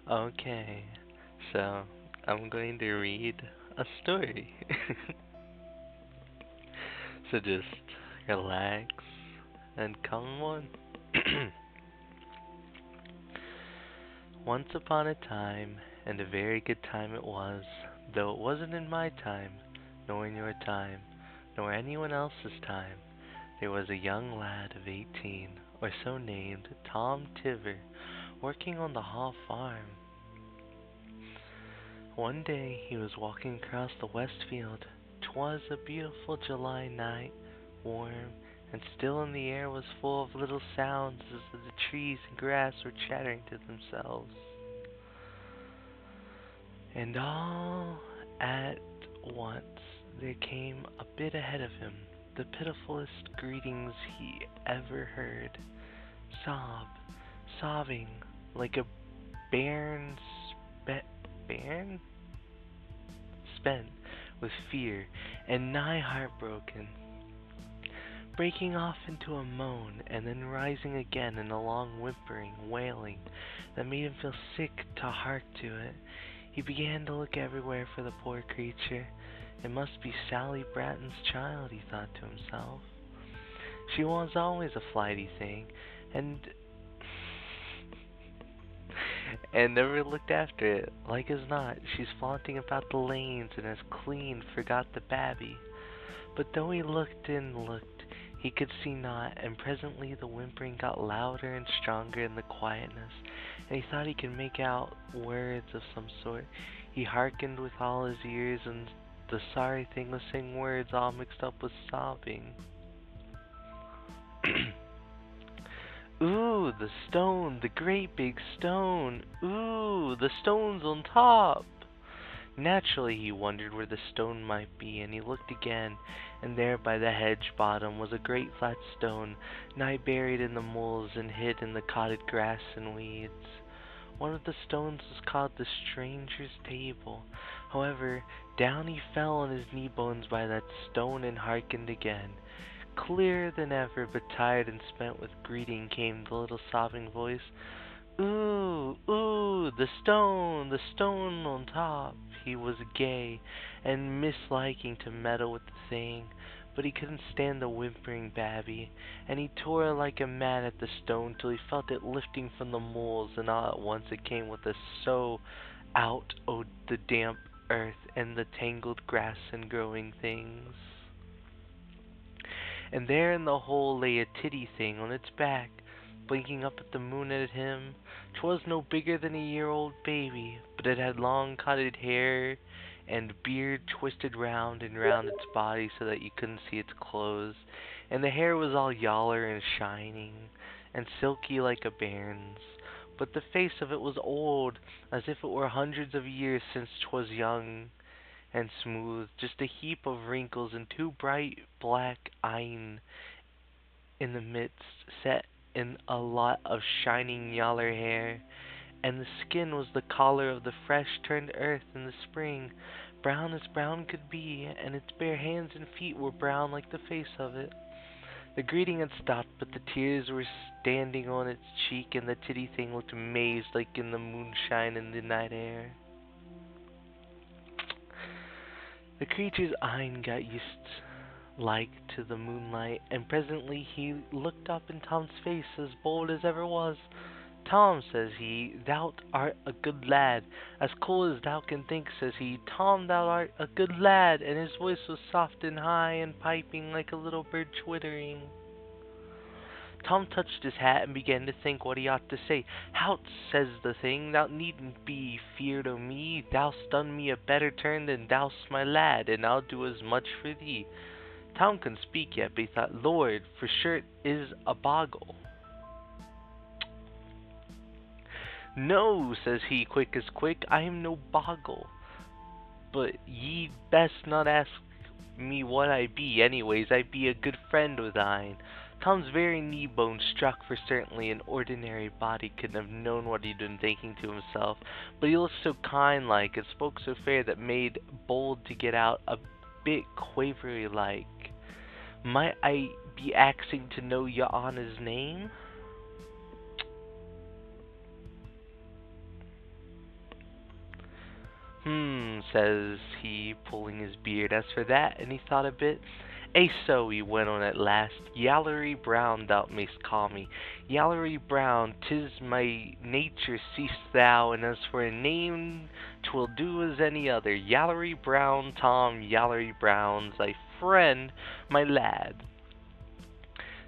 Okay, so I'm going to read a story. So just relax and come on. Once upon a time, and a very good time it was, though it wasn't in my time, nor in your time, nor anyone else's time, there was a young lad of 18, or so named Tom Tiver, working on the Haw farm. One day he was walking across the west field. 'Twas a beautiful July night, warm, and still, and the air was full of little sounds as if the trees and grass were chattering to themselves. And all at once there came a bit ahead of him the pitifullest greetings he ever heard. Sob, sobbing like a bairn bairn spent with fear and nigh heartbroken, breaking off into a moan and then rising again in a long whimpering wailing that made him feel sick to hark to it. He began to look everywhere for the poor creature. It must be Sally Bratton's child, he thought to himself. She was always a flighty thing, and and never looked after it. Like as not, she's flaunting about the lanes and has clean forgot the babby. But though he looked and looked, he could see naught, and presently the whimpering got louder and stronger in the quietness, and he thought he could make out words of some sort. He hearkened with all his ears, and the sorry thing was saying words all mixed up with sobbing. Ooh, the stone, the great big stone. Ooh, the stone's on top. Naturally, he wondered where the stone might be, and he looked again, and there by the hedge bottom was a great flat stone, nigh buried in the moles and hid in the cotted grass and weeds. One of the stones was called the stranger's table. However, down he fell on his knee bones by that stone and hearkened again. Clearer than ever, but tired and spent with greeting, came the little sobbing voice. Ooh, ooh, the stone on top. He was gay, and misliking to meddle with the thing, but he couldn't stand the whimpering babby, and he tore like a mad at the stone till he felt it lifting from the moles, and all at once it came with a sough out o' the damp earth and the tangled grass and growing things. And there in the hole lay a titty thing on its back, blinking up at the moon and at him. 'Twas no bigger than a year-old baby, but it had long cotted hair and beard twisted round and round its body so that you couldn't see its clothes, and the hair was all yaller and shining, and silky like a bairn's. But the face of it was old, as if it were hundreds of years since 'twas young and smooth, just a heap of wrinkles and two bright black eyne in the midst, set in a lot of shining yaller hair, and the skin was the color of the fresh turned earth in the spring, brown as brown could be, and its bare hands and feet were brown like the face of it. The greeting had stopped, but the tears were standing on its cheek, and the titty thing looked amazed like in the moonshine in the night air. The creature's eyne got used like to the moonlight, and presently he looked up in Tom's face as bold as ever was. Tom, says he, thou art a good lad. As cool as thou can think, says he. Tom, thou art a good lad, and his voice was soft and high and piping like a little bird twittering. Tom touched his hat and began to think what he ought to say. Hout, says the thing, thou needn't be feared o' me. Thou'st done me a better turn than thou'st my lad, and I'll do as much for thee. Tom couldn't speak yet, but he thought, Lord, for sure it is a boggle. No, says he, quick as quick, I am no boggle. But ye'd best not ask me what I be, anyways, I be a good friend o' thine. Tom's very knee bone struck, for certainly an ordinary body couldn't have known what he'd been thinking to himself, but he looked so kind-like and spoke so fair that made bold to get out a bit quavery-like. Might I be axing to know your honor's name? says he, pulling his beard. As for that, and he thought a bit, so he went on at last, Yallery Brown thou mayst call me. Yallery Brown, 'tis my nature, seest thou, and as for a name, 'twill do as any other. Yallery Brown, Tom Yallery Brown, thy friend, my lad.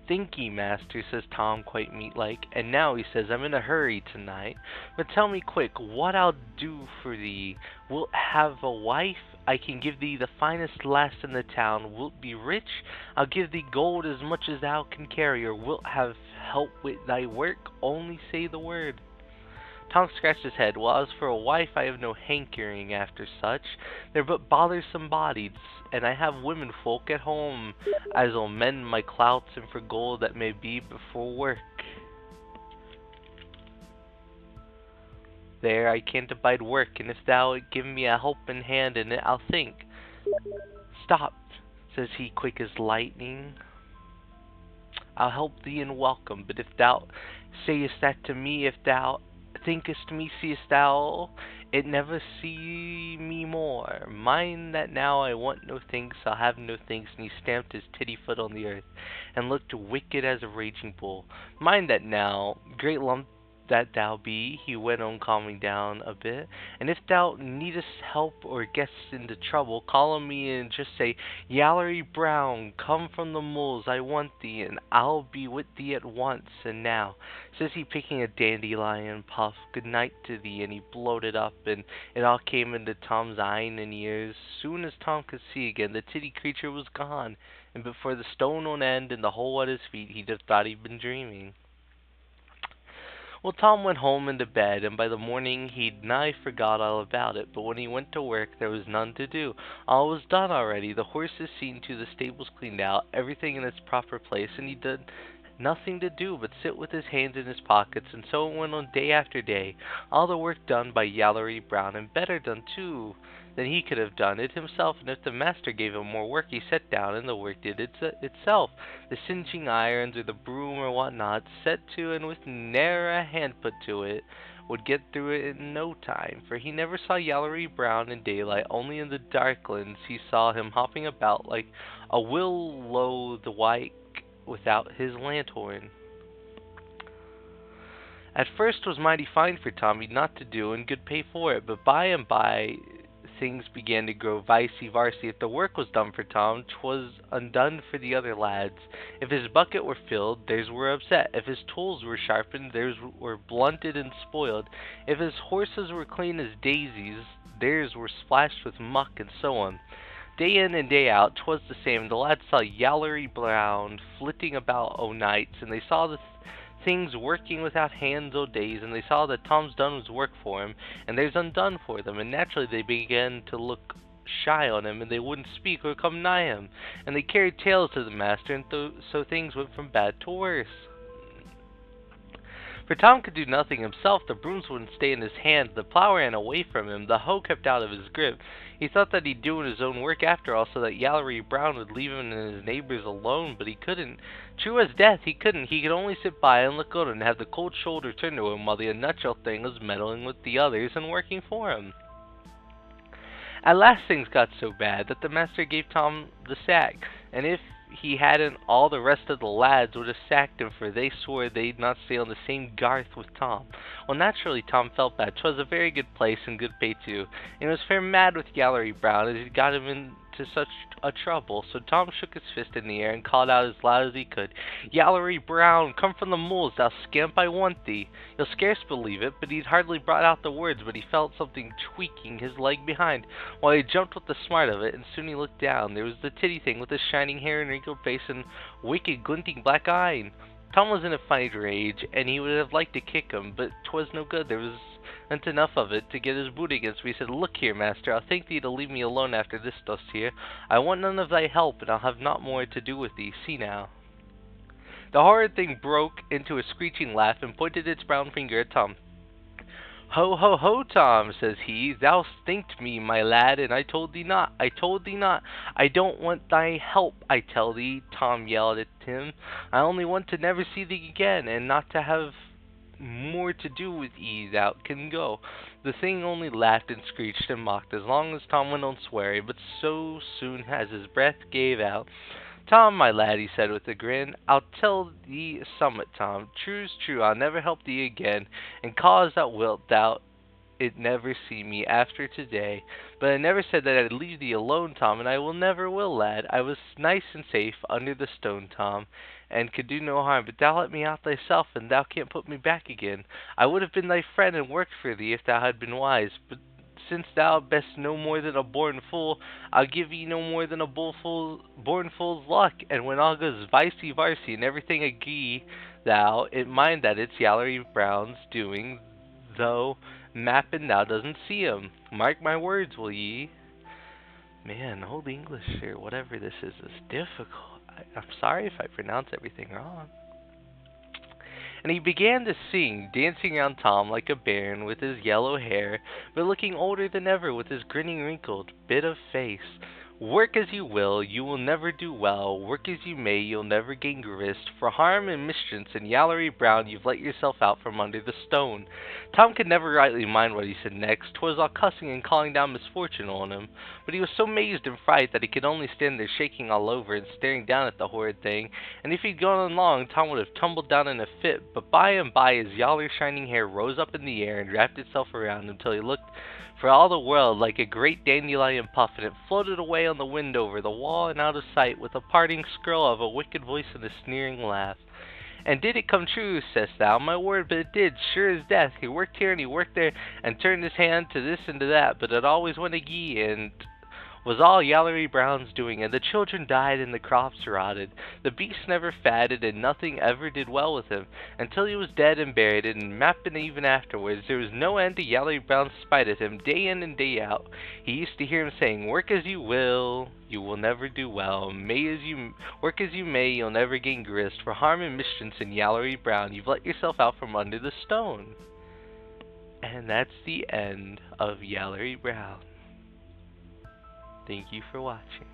Think ye, master, says Tom, quite meat-like, and now, he says, I'm in a hurry tonight, but tell me quick, what I'll do for thee. Wilt have a wife? I can give thee the finest lass in the town. Wilt be rich? I'll give thee gold as much as thou can carry, or wilt have help with thy work? Only say the word. Tom scratched his head. Well, as for a wife, I have no hankering after such. They're but bothersome bodies, and I have women folk at home as'll mend my clouts, and for gold that may be before work. There, I can't abide work, and if thou give me a helping hand in it, I'll think. Stop, says he, quick as lightning. I'll help thee and welcome, but if thou sayest that to me, if thou thinkest me, seest thou it never see me more. Mind that now I want no thanks, I'll have no thanks. And he stamped his titty foot on the earth, and looked wicked as a raging bull. Mind that now, great lump that thou be, he went on, calming down a bit, and if thou needest help or gets into trouble, call on me and just say, Yallery Brown, come from the moles, I want thee, and I'll be with thee at once. And now, says he, picking a dandelion puff, good night to thee, and he blowed it up, and it all came into Tom's eyne and ears. Soon as Tom could see again, the titty creature was gone, and but for the stone on end and the hole at his feet, he'd have thought he'd been dreaming. Well, Tom went home and to bed, and by the morning he'd nigh forgot all about it. But when he went to work, there was none to do. All was done already. The horses seen to, the stables cleaned out, everything in its proper place, and he did nothing to do but sit with his hands in his pockets. And so it went on day after day, all the work done by Yallery Brown, and better done too than he could have done it himself. And if the master gave him more work, he sat down, and the work did itself. The singeing irons, or the broom, or what not, set to, and with ne'er a hand put to it, would get through it in no time. For he never saw Yallery Brown in daylight, only in the darklands he saw him hopping about like a will-o'-the-wisp without his lanthorn. At first 'twas mighty fine for Tommy not to do, and good pay for it, but by and by things began to grow vicey-varsy. If the work was done for Tom, 'twas undone for the other lads. If his bucket were filled, theirs were upset. If his tools were sharpened, theirs were blunted and spoiled. If his horses were clean as daisies, theirs were splashed with muck, and so on. Day in and day out, 'twas the same. The lads saw Yallery Brown flitting about o' nights, and they saw the things working without hands o' days, and they saw that Tom's done his work for him, and theirs undone for them, and naturally they began to look shy on him, and they wouldn't speak or come nigh him, and they carried tales to the master, and so things went from bad to worse. For Tom could do nothing himself. The brooms wouldn't stay in his hand, the plow ran away from him, the hoe kept out of his grip. He thought that he'd do his own work after all, so that Yallery Brown would leave him and his neighbors alone, but he couldn't. True as death, he couldn't. He could only sit by and look on and have the cold shoulder turned to him, while the unnatural thing was meddling with the others and working for him. At last things got so bad that the master gave Tom the sack, and if he hadn't, all the rest of the lads would have sacked him, for they swore they'd not stay on the same garth with Tom. Well, naturally Tom felt bad. 'Twas a very good place, and good pay too, and he was fair mad with Yallery Brown as he'd got him into such a trouble. So Tom shook his fist in the air and called out as loud as he could, Yallery Brown, come from the moles, thou scamp, I want thee. You'll scarce believe it, but he'd hardly brought out the words, but he felt something tweaking his leg behind. While he jumped with the smart of it, and soon he looked down. There was the titty thing with his shining hair and wrinkled face and wicked glinting black eye. Tom was in a fine rage, and he would have liked to kick him, but 'twas no good. There wasn't enough of it to get his boot against me. He said, Look here, master, I'll thank thee to leave me alone after this dost here. I want none of thy help, and I'll have naught more to do with thee. See now. The horrid thing broke into a screeching laugh, and pointed its brown finger at Tom. Ho, ho, ho, Tom, says he, thou thanked me, my lad, and I told thee not, I don't want thy help, I tell thee. Tom yelled at him. I only want to never see thee again, and not to have more to do with ye thou can go. The thing only laughed and screeched and mocked as long as Tom went on swearing, but so soon as his breath gave out, Tom, my lad, he said with a grin, I'll tell thee summat, Tom. True's true, I'll never help thee again, and cause thou wilt thou it never see me after today. But I never said that I'd leave thee alone, Tom, and I will never will, lad. I was nice and safe under the stone, Tom, and could do no harm. But thou let me out thyself, and thou can't put me back again. I would have been thy friend and worked for thee if thou had been wise. But since thou best no more than a born fool, I'll give thee no more than a born fool's luck. And when all goes vicey varsy and everything agree, thou it mind that it's Yallery Brown's doing, though mappin' thou doesn't see 'em. Mark my words, will ye? Man, Old English or whatever this is difficult. I'm sorry if I pronounce everything wrong. And he began to sing, dancing around Tom like a bairn with his yellow hair, but looking older than ever with his grinning wrinkled bit of face. Work as you will never do well. Work as you may, you'll never gain grist. For harm and mischief and Yallery Brown, you've let yourself out from under the stone. Tom could never rightly mind what he said next. 'Twas all cussing and calling down misfortune on him. But he was so mazed and frightened that he could only stand there shaking all over and staring down at the horrid thing. And if he'd gone on long, Tom would have tumbled down in a fit. But by and by his yaller shining hair rose up in the air and wrapped itself around him till he looked for all the world like a great dandelion puff, and it floated away on the wind over the wall and out of sight, with a parting skirl of a wicked voice and a sneering laugh. And did it come true, sayest thou? My word, but it did, sure as death. He worked here and he worked there, and turned his hand to this and to that, but it always went agee, and was all Yallery Brown's doing, and the children died and the crops rotted. The beasts never fatted, and nothing ever did well with him, until he was dead and buried, and mappin' even afterwards. There was no end to Yallery Brown's spite at him, day in and day out. He used to hear him saying, work as you will never do well. Work as you may, you'll never gain grist. For harm and mischief in Yallery Brown, you've let yourself out from under the stone. And that's the end of Yallery Brown. Thank you for watching.